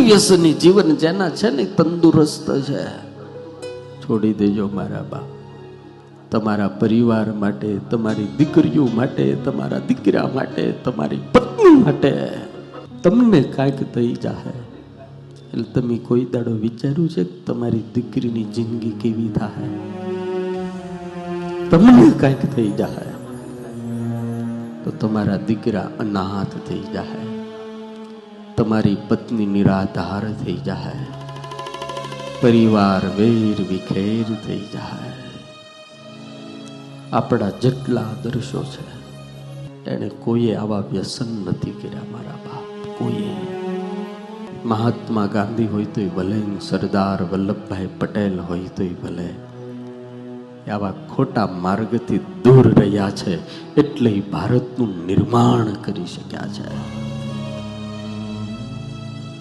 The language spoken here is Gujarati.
નિર્વ્યસની જીવન જેના છે ને તંદુરસ્ત છે. છોડી દેજો મારા બાપ. તમારા પરિવાર માટે, તમારી દીકરીઓ માટે, તમારા દીકરા માટે, તમારી પત્ની માટે તમને કાંઈક થઈ જાય એટલે તમે કોઈ દાડો વિચાર્યું છે કે તમારી દીકરીની જિંદગી કેવી થાય? તમને કાંઈક થઈ જાય તો તમારા દીકરા અનાથ થઈ જાય, તમારી પત્ની નિરાધાર થઈ જાય, પરિવાર વેર વિખેર થઈ જાય. આપણા જેટલા આદર્શો છે એને કોઈએ આવા વ્યસન નથી કર્યા મારા બાપ, કોઈએ. મહાત્મા ગાંધી હોય તોય ભલે, સરદાર વલ્લભભાઈ પટેલ હોય તોય ભલે, આવા ખોટા માર્ગથી દૂર રહ્યા છે એટલે ભારતનું નિર્માણ કરી શક્યા છે.